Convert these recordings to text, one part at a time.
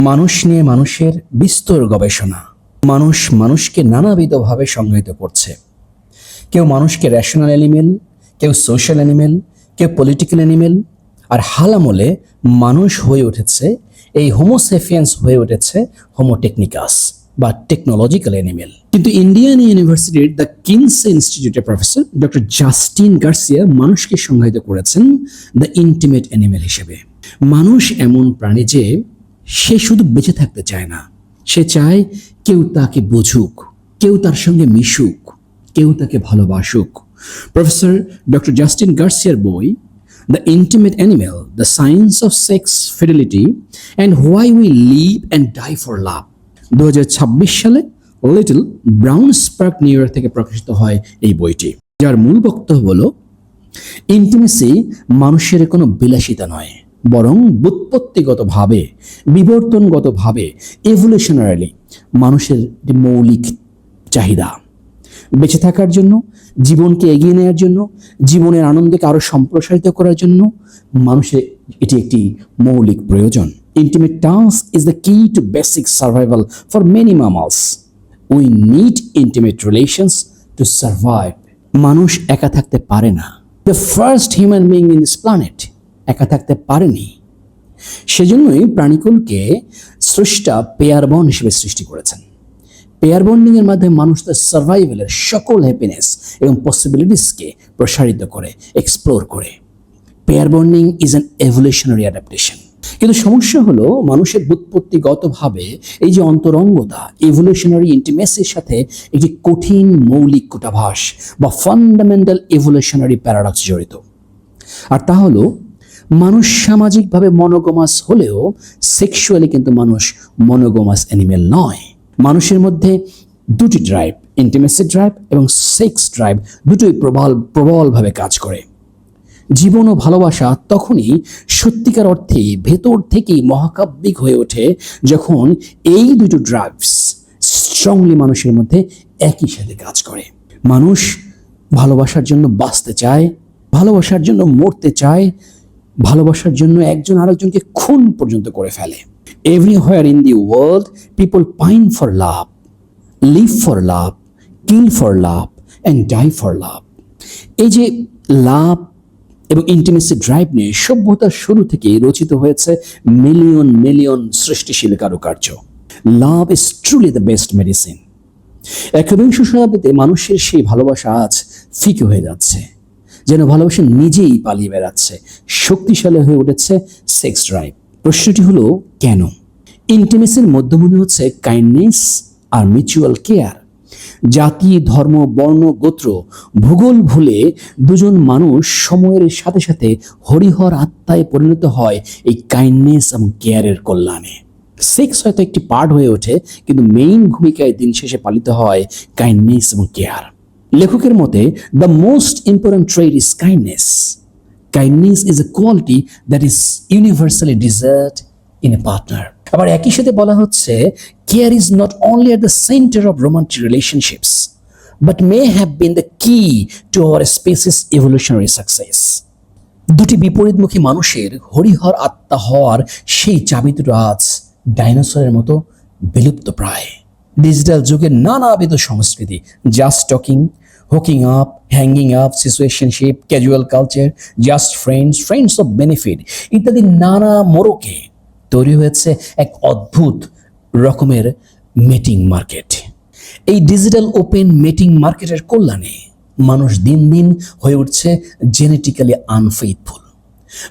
মানুষ নিয়ে মানুষের বিস্তর গবেষণা। মানুষ মানুষকে নানাবিধভাবে সংজ্ঞায়িত করছে। কেউ মানুষকে রেশনাল অ্যানিমেল, কেউ সোশ্যাল অ্যানিমেল, কেউ পলিটিক্যাল অ্যানিমেল, আর হালামলে মানুষ হয়ে উঠেছে, এই হোমোসেফিয়েন্স হয়ে উঠেছে হোমোটেকনিকাস বা টেকনোলজিক্যাল অ্যানিমেল। কিন্তু ইন্ডিয়ান ইউনিভার্সিটির দ্য কিনসে ইনস্টিটিউটের প্রফেসর ডক্টর জাস্টিন গার্সিয়া মানুষকে সংজ্ঞায়িত করেছেন দ্য ইন্টিমেট অ্যানিমেল হিসেবে। মানুষ এমন প্রাণী যে সে শুধু বেঁচে থাকতে চায় না, সে চায় কেউ তাকে বুঝুক, কেউ তার সঙ্গে মিশুক, কেউ তাকে ভালোবাসুক। প্রফেসর ডক্টর জাস্টিন গার্সিয়ার বই the intimate animal, the science of sex, fidelity and why we live and die for love 2026 সালে Little Brown Spark New York থেকে প্রকাশিত হয় এই বইটি, যার মূল বক্তব্য হলো ইন্টিমেসি মানুষের কোনো বিলাসিতা নয়, বরং ব্যুৎপত্তিগতভাবে, বিবর্তনগতভাবে, এভলিউশনারিলি মানুষের মৌলিক চাহিদা। বেঁচে থাকার জন্য, জীবনকে এগিয়ে নেওয়ার জন্য, জীবনের আনন্দকে আরো সম্প্রসারিত করার জন্য মানুষের এটি একটি মৌলিক প্রয়োজন। Intimate touch is the key to basic survival for many mammals. We need intimate relations to survive. মানুষ একা থাকতে পারে না। The first human being in this planet একা থাকতে পারেনি। সেজন্যই প্রাণীকুলকে স্রষ্টা পেয়ার বন্ড হিসেবে সৃষ্টি করেছেন। পেয়ার বন্ডিং এর মাধ্যমে মানুষ তার সার্ভাইভালের সকল হ্যাপিনেস এবং পসিবিলিটিসকে প্রসারিত করে, এক্সপ্লোর করে। Pair bonding is an evolutionary adaptation. কিন্তু সমস্যা হলো মানুষের ব্যুৎপত্তিগতভাবে এই যে অন্তরঙ্গতা, এভলিউশনারি ইন্টিমেসির সাথে একটি কঠিন মৌলিক কূটাভাস বা ফান্ডামেন্টাল এভলিউশনারি প্যারাডক্স জড়িত। আর তা হলো মানুষ সামাজিকভাবে মনোগমাস হলেও সেক্সুয়ালি কিন্তু মানুষ মনোগমাস অ্যানিমেল নয়। মানুষের মধ্যে দুটি ড্রাইভ, ইন্টিমেসি ড্রাইভ এবং সেক্স ড্রাইভ, দুটোই প্রবলভাবে কাজ করে। জীবন ও ভালোবাসা তখনই সত্যিকার অর্থে ভেতর থেকেই মহাকাব্যিক হয়ে ওঠে যখন এই দুটো ড্রাইভস স্ট্রংলি মানুষের মধ্যে একই সাথে কাজ করে। মানুষ ভালোবাসার জন্য বাঁচতে চায়, ভালোবাসার জন্য মরতে চায়, ভালোবাসার জন্য একজন আরেকজনকে খুন পর্যন্ত করে ফেলে। Everywhere in the world, people pine for love, live for love, kill for love, and die for love. এই যে লাভ এবং ইন্টিমেসি ড্রাইভ নিয়ে সভ্যতার শুরু থেকে রচিত হয়েছে মিলিয়ন মিলিয়ন সৃষ্টিশীল কারুকার্য। Love is truly the best medicine. একবিংশ শতাব্দীতে মানুষের সেই ভালোবাসা আজ ফিকে হয়ে যাচ্ছে, যেন ভালোবাসা নিজেই পালিয়ে বেড়াচ্ছে। শক্তিশালী হয়ে উঠেছে সেক্স ড্রাইভ। প্রশ্নটি হলো কেন? ইন্টিমেসির মধ্যমণি হচ্ছে কাইন্ডনেস আর মিউচুয়াল কেয়ার। জাতি, ধর্ম, বর্ণ, গোত্র, ভূগোল ভুলে দুজন মানুষ সময়ের সাথে সাথে হরিহর আত্মায় পরিণত হয় এই কাইন্ডনেস এবং কেয়ারের কল্যাণে। সেক্স হয়তো একটি পার্ট হয়ে ওঠে, কিন্তু মেইন ভূমিকায় দিন শেষে পালিত হয় কাইন্ডনেস এবং কেয়ার। লেখকের মতে the most important trait is kindness. Kindness is a quality that is universally deserved in a partner. আবার একই সাথে বলা হচ্ছে care is not only at the centre of romantic relationships but may have been the key to our species evolutionary success. দুটি বিপরীতমুখী মানুষের হরিহর আত্মা হওয়ার সেই চাবি দুটো আজ ডাইনোসরের মতো বিলুপ্ত প্রায়। ডিজিটাল যুগের নানাবিধ সংস্কৃতি, just talking, hooking up, hanging up, situationship, casual culture, just friends, friends of benefit ইত্যাদি নানা মোড়কে তৈরি হয়েছে এক অদ্ভুত রকমের মেটিং মার্কেট। এই ডিজিটাল ওপেন মেটিং মার্কেটের কল্যাণে মানুষ দিন দিন হয়ে উঠছে জেনেটিক্যালি আনফেইথফুল।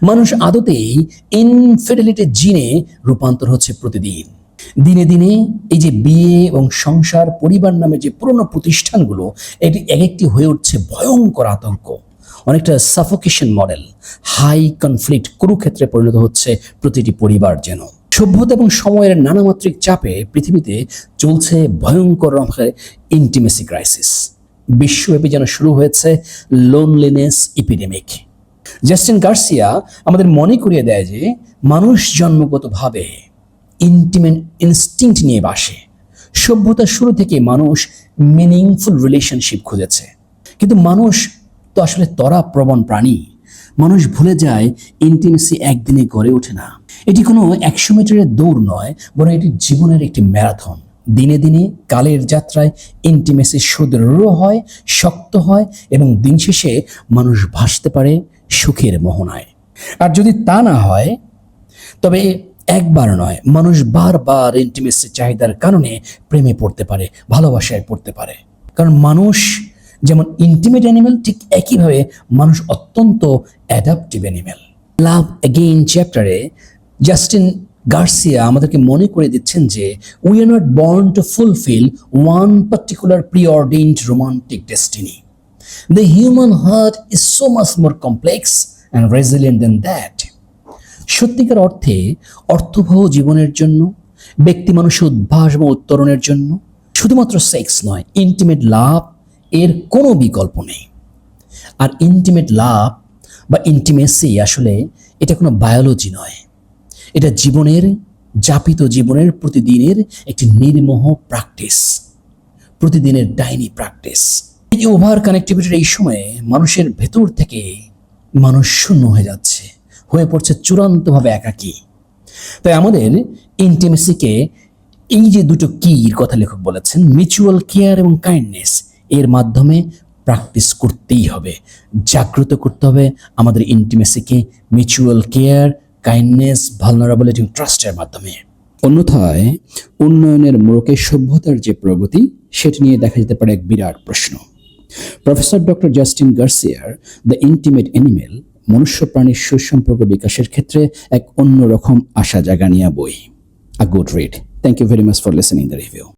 মানুষ আদতেই ইনফিডেলিটি জিনে রূপান্তর হচ্ছে প্রতিদিন। দিনে দিনে এই যে বিয়ে এবং সংসার, পরিবার নামে যে পুরনো প্রতিষ্ঠানগুলো, এটি এক একটি হয়ে উঠছে ভয়ঙ্কর আতঙ্ক, অনেকটা সাফোকেশন মডেল। হাই কনফ্লিক্ট কুরুক্ষেত্রে পরিণত হচ্ছে প্রতিটি পরিবার যেন। সভ্যতা এবং সময়ের নানামাত্রিক চাপে পৃথিবীতে চলছে ভয়ঙ্কর রকমের ইন্টিমেসি ক্রাইসিস। বিশ্বব্যাপী যেন শুরু হয়েছে লোনলিনেস এপিডেমিক। জাস্টিন গার্সিয়া আমাদের মনে করিয়ে দেয় যে মানুষ জন্মগতভাবে ইন্টিমেট ইনস্টিংক্ট নিয়ে বাসে। সভ্যতার শুরু থেকে মানুষ মিনিংফুল রিলেশনশিপ খুঁজেছে, কিন্তু মানুষ তো আসলে তরা প্রবণ প্রাণী। মানুষ ভুলে যায় ইন্টিমেসি একদিনে গড়ে ওঠে না। এটি কোনো 100 মিটারের দৌড় নয়, বরং এটি জীবনের একটি ম্যারাথন। দিনে দিনে কালের যাত্রায় ইন্টিমেসি সুদৃঢ় হয়, শক্ত হয় এবং দিন শেষে মানুষ ভাসতে পারে সুখের মোহনায়। আর যদি তা না হয়, তবে একবার নয়, মানুষ বারবার ইন্টিমেসি চাহিদার কারণে প্রেমে পড়তে পারে, ভালোবাসায় পড়তে পারে। কারণ মানুষ যেমন ইন্টিমেট অ্যানিমেল, ঠিক একইভাবে মানুষ অত্যন্ত অ্যাডাপটিভ অ্যানিমেল। লাভ অ্যাগেইন চ্যাপ্টারে জাস্টিন গার্সিয়া আমাদেরকে মনে করে দিচ্ছেন যে we are not born to fulfil one particular preordained romantic destiny. The human heart is so much more complex and resilient than that. সত্যিকার অর্থে অর্থবহ জীবনের জন্য, ব্যক্তি মানুষের উদ্ভাস এবং উত্তরণের জন্য শুধুমাত্র সেক্স নয়, ইন্টিমেট লাভ এর কোনো বিকল্প নেই। আর ইন্টিমেট লাভ বা ইন্টিমেসি আসলে এটা কোনো বায়োলজি নয়, এটা জীবনের, যাপিত জীবনের প্রতিদিনের একটি নির্মোহ প্র্যাকটিস, প্রতিদিনের ডাইনি প্র্যাকটিস। এই ওভার কানেক্টিভিটির এই সময়ে মানুষের ভেতর থেকে মানুষ শূন্য হয়ে যাচ্ছে, হয়ে পড়ছে চূড়ান্তভাবে একাকী। তাই আমাদের ইন্টিমেসিকে এই যে দুটো কির কথা লেখক বলেছেন, মিউচুয়াল কেয়ার এবং কাইন্ডনেস, এর মাধ্যমে প্র্যাকটিস করতেই হবে, জাগ্রত করতে হবে আমাদের ইন্টিমেসিকে মিউচুয়াল কেয়ার, কাইন্ডনেস, ভালনারেবিলিটি এবং ট্রাস্টের মাধ্যমে। অন্যথায় উন্নয়নের মোড়কে সভ্যতার যে প্রগতি, সেটি নিয়ে দেখা যেতে পারে এক বিরাট প্রশ্ন। প্রফেসর ডক্টর জাস্টিন গার্সিয়ার দ্য ইন্টিমেট অ্যানিমেল মনুষ্য প্রাণীর সুসম্পর্ক বিকাশের ক্ষেত্রে এক অন্যরকম আশা জাগানিয়া বই। A good read. Thank you very much for listening the review.